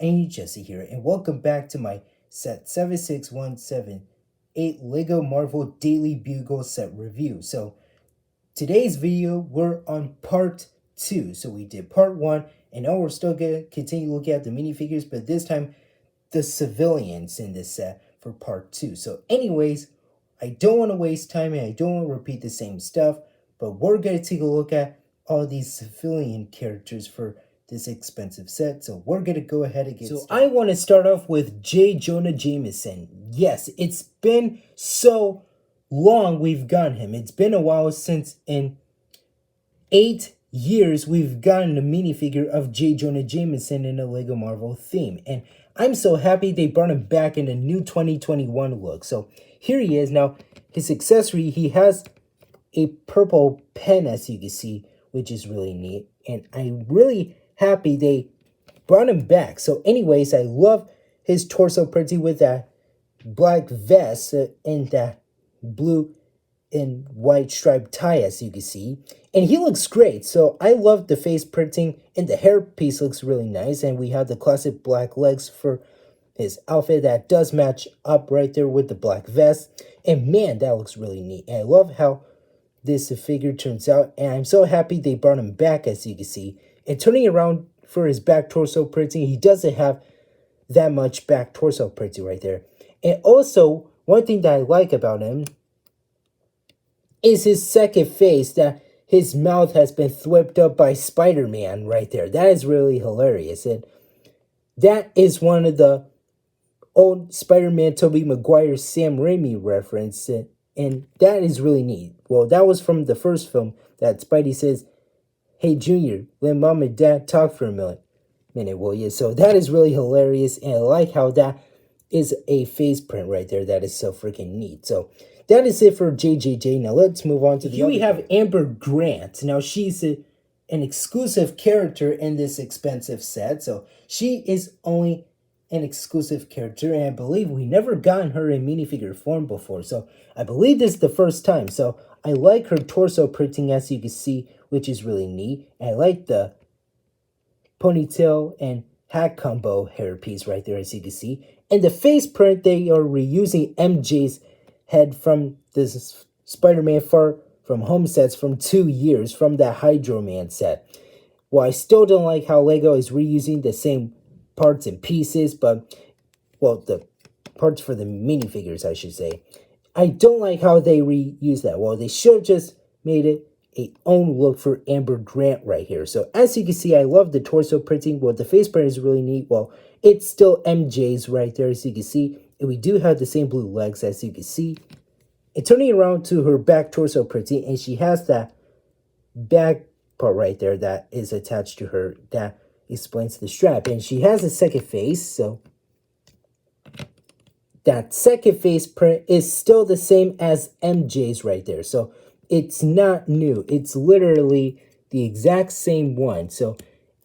and Jesse here, and welcome back to my set 76178 Lego Marvel Daily Bugle set review. So today's video, we're on part 2. So we did part 1, and now we're still going to continue looking at the minifigures, but this time the civilians in this set for part 2. So anyways, I don't want to waste time and I don't want to repeat the same stuff, but we're going to take a look at all these civilian characters for this expensive set. So we're going to go ahead and get started. I want to start off with J. Jonah Jameson. Yes, it's been so long we've gotten him. It's been a while since in 8 years we've gotten a minifigure of J. Jonah Jameson in a Lego Marvel theme. And I'm so happy they brought him back in a new 2021 look. So here he is. Now, his accessory, he has a purple pen, as you can see, which is really neat. And I'm really happy they brought him back. So anyways, I love his torso printing with that black vest and that blue and white striped tie, as you can see. And he looks great. So I love the face printing, and the hair piece looks really nice. And we have the classic black legs for his outfit that does match up right there with the black vest. And man, that looks really neat. And I love how this figure turns out. And I'm so happy they brought him back, as you can see. And turning around for his back torso printing, he doesn't have that much back torso printing right there. And also, one thing that I like about him is his second face, that his mouth has been thwipped up by Spider-Man right there. That is really hilarious. And that is one of the old Spider-Man Tobey Maguire Sam Raimi reference. And that is really neat. Well, that was from the first film that Spidey says, "Hey, Junior, let Mom and Dad talk for a minute, will you?" So that is really hilarious. And I like how that is a face print right there. That is so freaking neat. So that is it for JJJ. Now let's move on to the Here we have Amber Grant. Now she's an exclusive character in this expensive set. So she is only an exclusive character, and I believe we never gotten her in minifigure form before. So I believe this is the first time. So I like her torso printing, as you can see, which is really neat. And I like the ponytail and hat combo hairpiece right there, as you can see. And the face print, they are reusing MJ's head from this Spider-Man Far From Home sets from 2 years, from that Hydro Man set. Well, I still don't like how Lego is reusing the same parts and pieces, but, well, the parts for the minifigures, I should say. I don't like how they reuse that. Well, they should have just made it a own look for Amber Grant right here. So as you can see, I love the torso printing. Well, the face print is really neat. Well, it's still MJ's right there, as you can see. And we do have the same blue legs, as you can see. And turning around to her back torso printing, and she has that back part right there that is attached to her that explains the strap. And she has a second face, so that second face print is still the same as MJ's right there. So it's not new. It's literally the exact same one. So,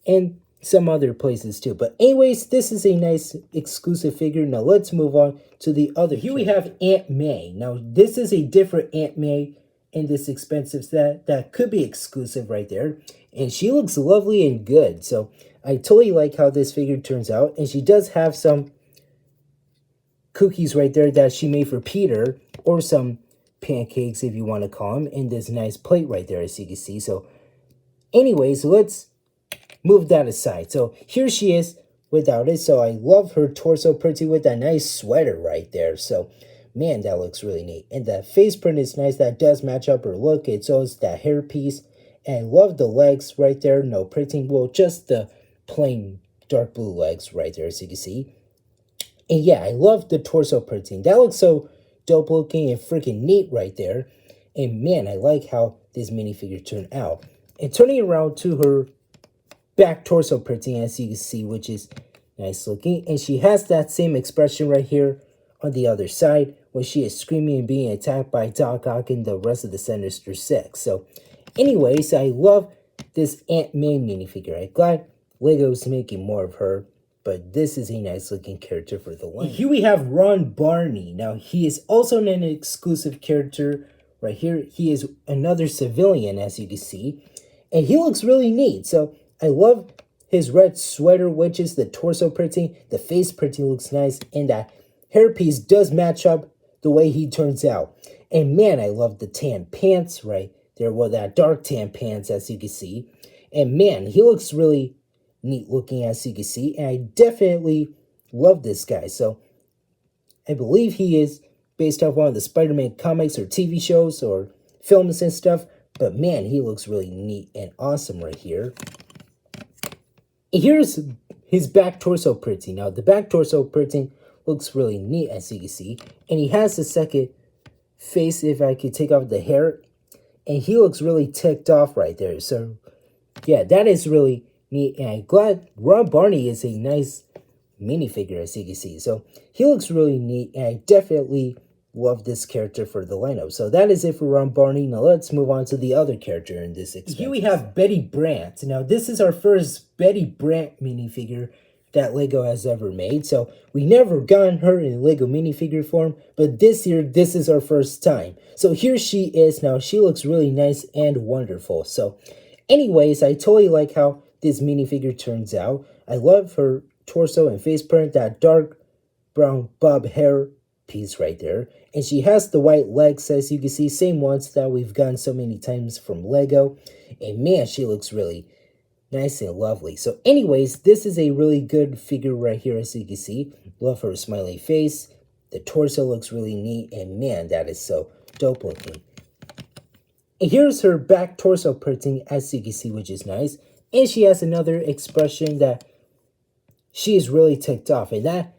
and some other places too. But anyways, this is a nice exclusive figure. Now let's move on to the other. Here we have Aunt May. Now this is a different Aunt May in this expensive set that could be exclusive right there. And she looks lovely and good. So I totally like how this figure turns out. And she does have some cookies right there that she made for Peter, or some pancakes if you want to call them, in this nice plate right there, as you can see. So anyways, let's move that aside. So here she is without it. So I love her torso printing with that nice sweater right there. So man, that looks really neat. And the face print is nice. That does match up her look. It's always that hair piece. And I love the legs right there. No printing. Well, just the plain dark blue legs right there, as you can see. And yeah, I love the torso printing. That looks so dope looking and freaking neat right there. And man, I like how this minifigure turned out. And turning around to her back torso printing, as you can see, which is nice looking. And she has that same expression right here on the other side, where she is screaming and being attacked by Doc Ock and the rest of the Sinister Six. So anyways, I love this Aunt May minifigure. I'm glad Lego's making more of her. But this is a nice looking character for the line. Here we have Ron Barney. Now he is also an exclusive character right here. He is another civilian, as you can see. And he looks really neat. So I love his red sweater, which is the torso printing. The face printing looks nice, and that hairpiece does match up the way he turns out. And man, I love the tan pants right there. Well, that dark tan pants, as you can see. And man, he looks really neat looking, as you can see. And I definitely love this guy. So I believe he is based off one of the Spider-Man comics or TV shows or films and stuff. But man, he looks really neat and awesome right here. Here's his back torso printing. Now, the back torso printing looks really neat, as you can see. And he has the second face, if I could take off the hair. And he looks really ticked off right there. So, yeah, that is really neat. And I'm glad Barney is a nice minifigure, as you can see. So, he looks really neat. And I definitely love this character for the lineup. So that is it for Barney. Now let's move on to the other character in this expansion. Here we have Betty Brandt. Now this is our first Betty Brandt minifigure that LEGO has ever made. So we never gotten her in LEGO minifigure form, but this year this is our first time. So here she is. Now she looks really nice and wonderful. So anyways, I totally like how this minifigure turns out. I love her torso and face print, that dark brown bob hair piece right there, and she has the white legs, as you can see, same ones that we've gotten so many times from LEGO. And man, she looks really nice and lovely. So anyways, this is a really good figure right here, as you can see. Love her smiley face. The torso looks really neat, and man, that is so dope looking. And here's her back torso printing, as you can see, which is nice. And she has another expression that she is really ticked off, and that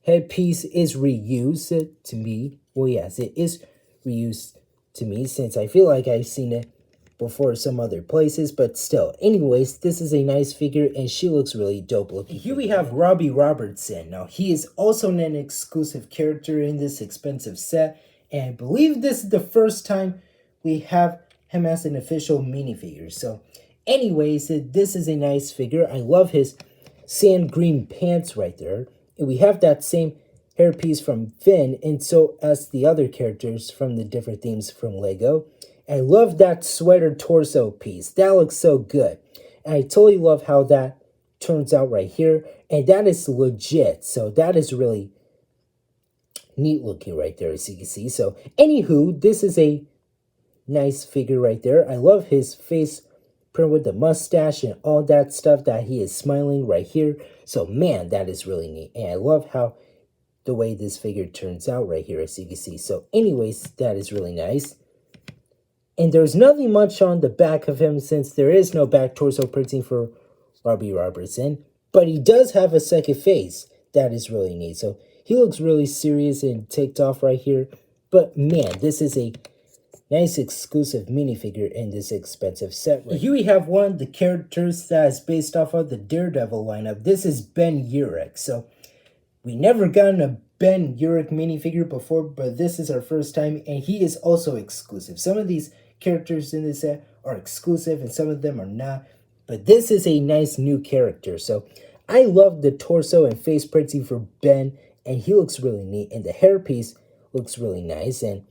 headpiece is reused to me. Well, yes, it is reused to me, since I feel like I've seen it before some other places, but still. Anyways, this is a nice figure, and she looks really dope looking. Here we have Robbie Robertson. Now, he is also an exclusive character in this expensive set, and I believe this is the first time we have him as an official minifigure. So, anyways, this is a nice figure. I love his sand green pants right there. And we have that same hairpiece from Finn, and so as the other characters from the different themes from LEGO. I love that sweater torso piece. That looks so good. And I totally love how that turns out right here. And that is legit. So that is really neat looking right there, as you can see. So anywho, this is a nice figure right there. I love his face print with the mustache and all that stuff, that he is smiling right here. So man, that is really neat. And I love how the way this figure turns out right here, as you can see. So anyways, that is really nice. And there's nothing much on the back of him, since there is no back torso printing for Robbie Robertson. But he does have a second face. That is really neat. So he looks really serious and ticked off right here. But man, this is a nice exclusive minifigure in this expensive set. Here we have one of the characters that is based off of the Daredevil lineup. This is Ben Urich. So we never gotten a Ben Urich minifigure before, but this is our first time, and he is also exclusive. Some of these characters in this set are exclusive and some of them are not, but this is a nice new character. So I love the torso and face printing for Ben, and he looks really neat, and the hairpiece looks really nice. And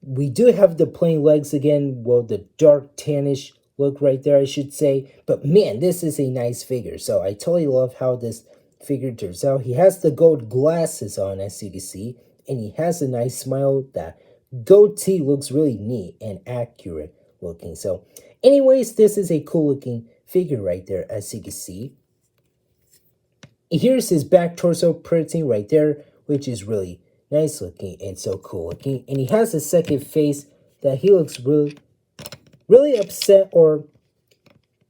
we do have the plain legs again, well, the dark tannish look right there, I should say. But man, this is a nice figure. So I totally love how this figure turns out. He has the gold glasses on, as you can see, and he has a nice smile. That goatee looks really neat and accurate looking. So anyways, this is a cool looking figure right there, as you can see. Here's his back torso printing right there, which is really nice looking and so cool looking. And he has a second face that he looks really upset, or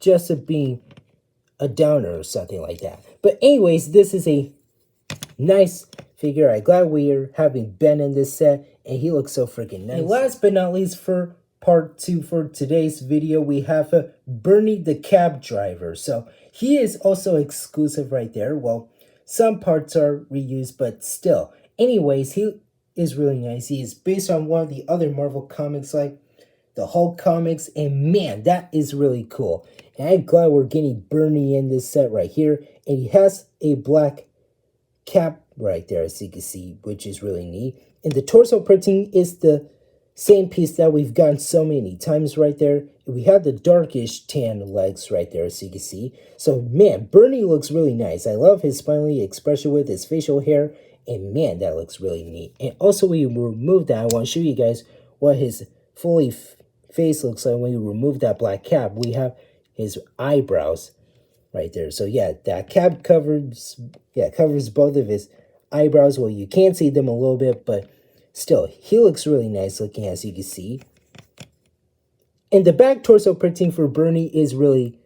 just being a downer or something like that. But anyways, this is a nice figure. I'm glad we are having Ben in this set, and he looks so freaking nice. And last but not least, for part 2 for today's video, we have Barney the cab driver. So he is also exclusive right there. Well, some parts are reused, but still. Anyways, he is really nice. He is based on one of the other Marvel comics, like the Hulk comics, and man, that is really cool. And I'm glad we're getting Barney in this set right here. And he has a black cap right there, as you can see, which is really neat. And the torso printing is the Same piece that we've gotten so many times right there. We have the darkish tan legs right there, as you can see. So, man, Barney looks really nice. I love his smiley expression with his facial hair. And, man, that looks really neat. And also, we removed that. I want to show you guys what his fully face looks like when we remove that black cap. We have his eyebrows right there. So, yeah, that cap covers both of his eyebrows. Well, you can see them a little bit, but still, he looks really nice looking, as you can see. And the back torso printing for Barney is really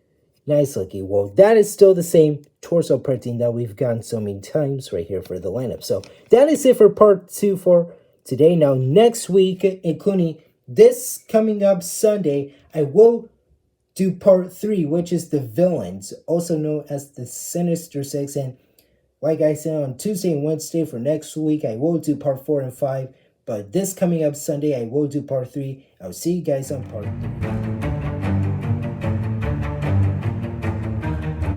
nice looking. Well, that is still the same torso printing that we've gotten so many times right here for the lineup. So that is it for part 2 for today. Now, next week, including this coming up Sunday, I will do part 3, which is the villains, also known as the Sinister Six. And like I said, on Tuesday and Wednesday for next week, I will do part 4 and 5. But this coming up Sunday, I will do part 3. I'll see you guys on part 3.